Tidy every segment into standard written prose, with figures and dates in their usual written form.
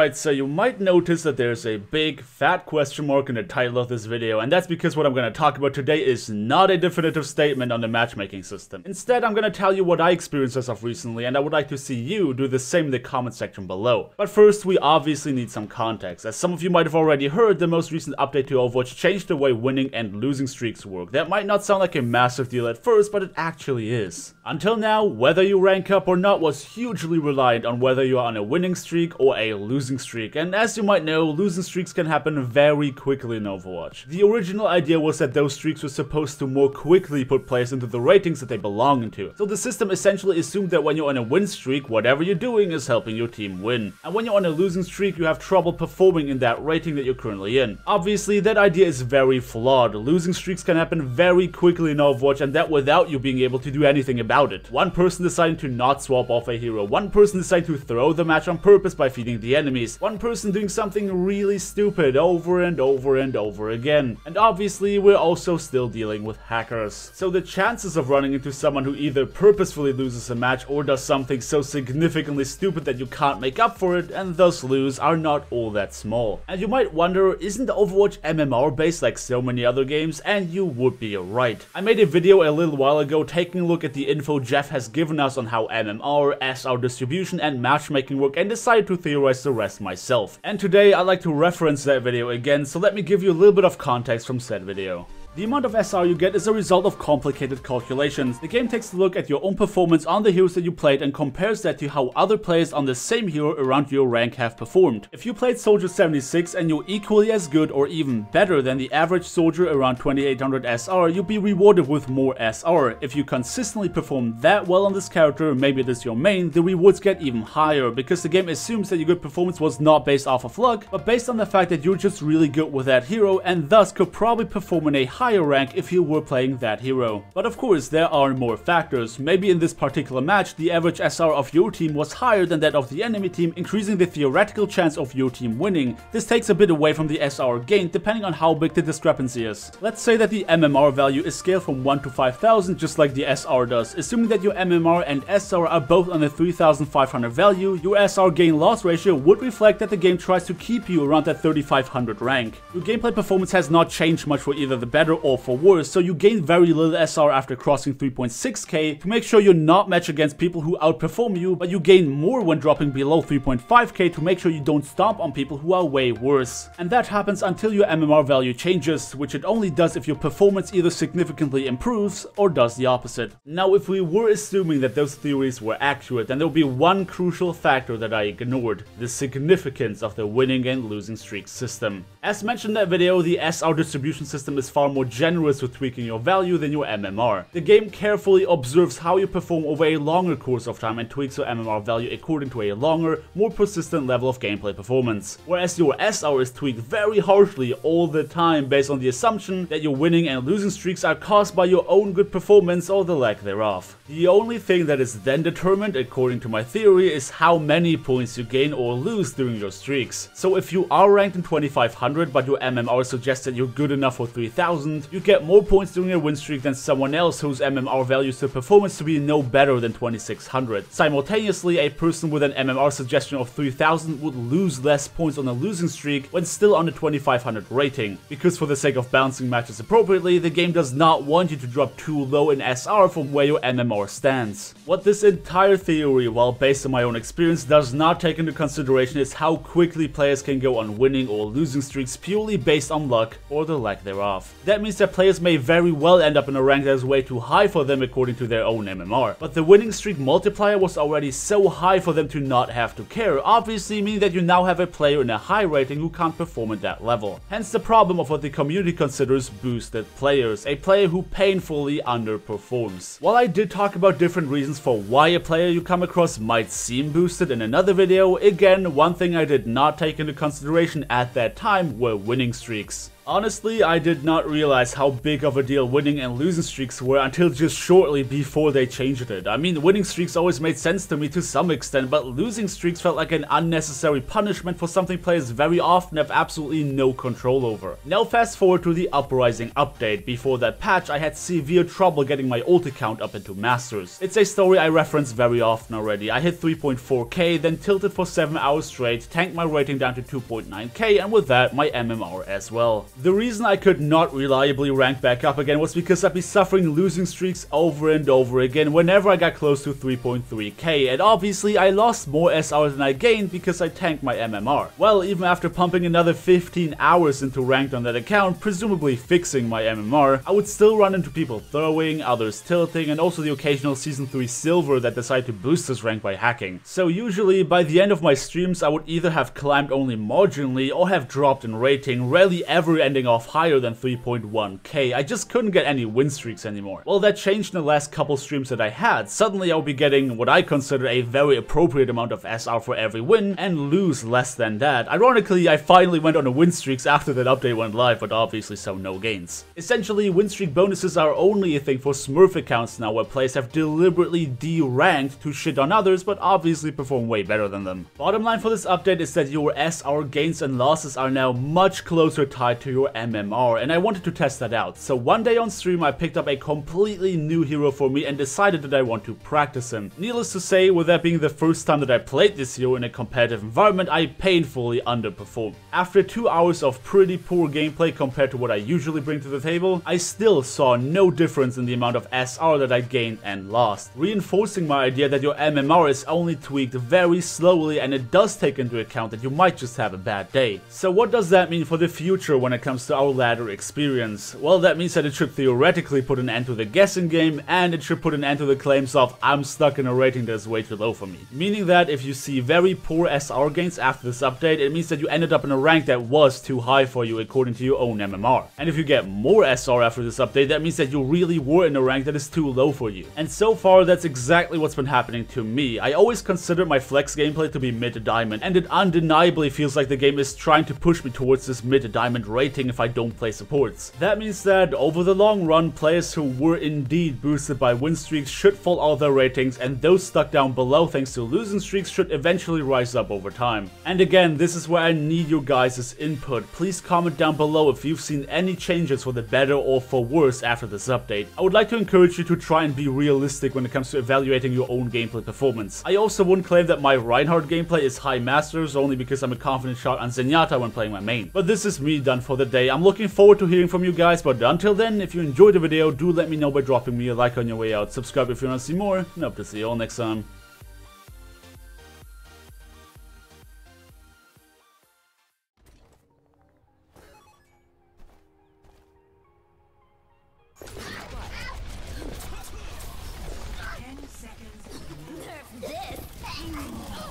Alright, so you might notice that there's a big fat question mark in the title of this video, and that's because what I'm going to talk about today is not a definitive statement on the matchmaking system. Instead, I'm going to tell you what I experienced as of recently, and I would like to see you do the same in the comment section below. But first, we obviously need some context. As some of you might have already heard, the most recent update to Overwatch changed the way winning and losing streaks work. That might not sound like a massive deal at first, but it actually is. Until now, whether you rank up or not was hugely reliant on whether you are on a winning streak or a losing streak, and as you might know, losing streaks can happen very quickly in Overwatch. The original idea was that those streaks were supposed to more quickly put players into the ratings that they belong into. So the system essentially assumed that when you're on a win streak, whatever you're doing is helping your team win. And when you're on a losing streak, you have trouble performing in that rating that you're currently in. Obviously, that idea is very flawed. Losing streaks can happen very quickly in Overwatch, and that without you being able to do anything about it. One person deciding to not swap off a hero, one person deciding to throw the match on purpose by feeding the enemies, one person doing something really stupid over and over and over again. And obviously, we're also still dealing with hackers. So the chances of running into someone who either purposefully loses a match or does something so significantly stupid that you can't make up for it and thus lose are not all that small. And you might wonder, isn't Overwatch MMR based like so many other games? And you would be right. I made a video a little while ago taking a look at the info Jeff has given us on how MMR, SR distribution and matchmaking work, and decided to theorize the rest myself. And today I'd like to reference that video again, so let me give you a little bit of context from said video. The amount of SR you get is a result of complicated calculations. The game takes a look at your own performance on the heroes that you played and compares that to how other players on the same hero around your rank have performed. If you played Soldier 76 and you're equally as good or even better than the average soldier around 2800 SR, you'll be rewarded with more SR. If you consistently perform that well on this character, maybe it is your main, the rewards get even higher, because the game assumes that your good performance was not based off of luck, but based on the fact that you're just really good with that hero and thus could probably perform in a higher rank if you were playing that hero. But of course, there are more factors. Maybe in this particular match, the average SR of your team was higher than that of the enemy team, increasing the theoretical chance of your team winning. This takes a bit away from the SR gained, depending on how big the discrepancy is. Let's say that the MMR value is scaled from 1 to 5000, just like the SR does. Assuming that your MMR and SR are both on a 3500 value, your SR gain-loss ratio would reflect that the game tries to keep you around that 3500 rank. Your gameplay performance has not changed much for either the better or for worse, so you gain very little SR after crossing 3.6k to make sure you're not matched against people who outperform you, but you gain more when dropping below 3.5k to make sure you don't stomp on people who are way worse. And that happens until your MMR value changes, which it only does if your performance either significantly improves or does the opposite. Now, if we were assuming that those theories were accurate, then there would be one crucial factor that I ignored: the significance of the winning and losing streak system. As mentioned in that video, the SR distribution system is far more generous with tweaking your value than your MMR. The game carefully observes how you perform over a longer course of time and tweaks your MMR value according to a longer, more persistent level of gameplay performance. Whereas your SR is tweaked very harshly all the time based on the assumption that your winning and losing streaks are caused by your own good performance or the lack thereof. The only thing that is then determined, according to my theory, is how many points you gain or lose during your streaks. So if you are ranked in 2500 but your MMR suggests that you're good enough for 3000, you get more points during a win streak than someone else whose MMR values their performance to be no better than 2600. Simultaneously, a person with an MMR suggestion of 3000 would lose less points on a losing streak when still on a 2500 rating, because for the sake of balancing matches appropriately, the game does not want you to drop too low in SR from where your MMR stands. What this entire theory, while based on my own experience, does not take into consideration is how quickly players can go on winning or losing streaks purely based on luck or the lack thereof. That means that players may very well end up in a rank that is way too high for them according to their own MMR, but the winning streak multiplier was already so high for them to not have to care, obviously meaning that you now have a player in a high rating who can't perform at that level. Hence the problem of what the community considers boosted players, a player who painfully underperforms. While I did talk about different reasons for why a player you come across might seem boosted in another video, again, one thing I did not take into consideration at that time were winning streaks. Honestly, I did not realize how big of a deal winning and losing streaks were until just shortly before they changed it. I mean, winning streaks always made sense to me to some extent, but losing streaks felt like an unnecessary punishment for something players very often have absolutely no control over. Now fast forward to the Uprising update. Before that patch, I had severe trouble getting my ult account up into Masters. It's a story I reference very often already. I hit 3.4k, then tilted for 7 hours straight, tanked my rating down to 2.9k, and with that, my MMR as well. The reason I could not reliably rank back up again was because I'd be suffering losing streaks over and over again whenever I got close to 3.3k, and obviously I lost more SR than I gained because I tanked my MMR. Well, even after pumping another 15 hours into ranked on that account, presumably fixing my MMR, I would still run into people throwing, others tilting, and also the occasional Season 3 silver that decided to boost this rank by hacking. So usually, by the end of my streams, I would either have climbed only marginally or have dropped in rating, rarely ever ending off higher than 3.1k. I just couldn't get any win streaks anymore. Well, that changed in the last couple streams that I had. Suddenly I would be getting what I consider a very appropriate amount of SR for every win, and lose less than that. Ironically, I finally went on a win streaks after that update went live, but obviously so no gains. Essentially, win streak bonuses are only a thing for Smurf accounts now, where players have deliberately D-ranked to shit on others, but obviously perform way better than them. Bottom line for this update is that your SR gains and losses are now much closer tied to your MMR, and I wanted to test that out. So one day on stream I picked up a completely new hero for me and decided that I want to practice him. Needless to say, with that being the first time that I played this hero in a competitive environment, I painfully underperformed. After 2 hours of pretty poor gameplay compared to what I usually bring to the table, I still saw no difference in the amount of SR that I gained and lost, reinforcing my idea that your MMR is only tweaked very slowly, and it does take into account that you might just have a bad day. So what does that mean for the future when it comes to our ladder experience? Well, that means that it should theoretically put an end to the guessing game, and it should put an end to the claims of I'm stuck in a rating that is way too low for me. Meaning that if you see very poor SR gains after this update, it means that you ended up in a rank that was too high for you according to your own MMR. And if you get more SR after this update, that means that you really were in a rank that is too low for you. And so far, that's exactly what's been happening to me. I always considered my flex gameplay to be mid-diamond, and it undeniably feels like the game is trying to push me towards this mid-diamond rating if I don't play supports. That means that over the long run, players who were indeed boosted by win streaks should fall out of their ratings, and those stuck down below thanks to losing streaks should eventually rise up over time. And again, this is where I need your guys' input. Please comment down below if you've seen any changes for the better or for worse after this update. I would like to encourage you to try and be realistic when it comes to evaluating your own gameplay performance. I also wouldn't claim that my Reinhardt gameplay is high masters only because I'm a confident shot on Zenyatta when playing my main. But this is me done for the day. I'm looking forward to hearing from you guys, but until then, if you enjoyed the video, do let me know by dropping me a like on your way out, subscribe if you want to see more, and hope to see you all next time.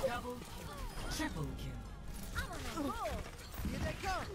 Double kill. Triple kill. I'm on a roll. Here they come.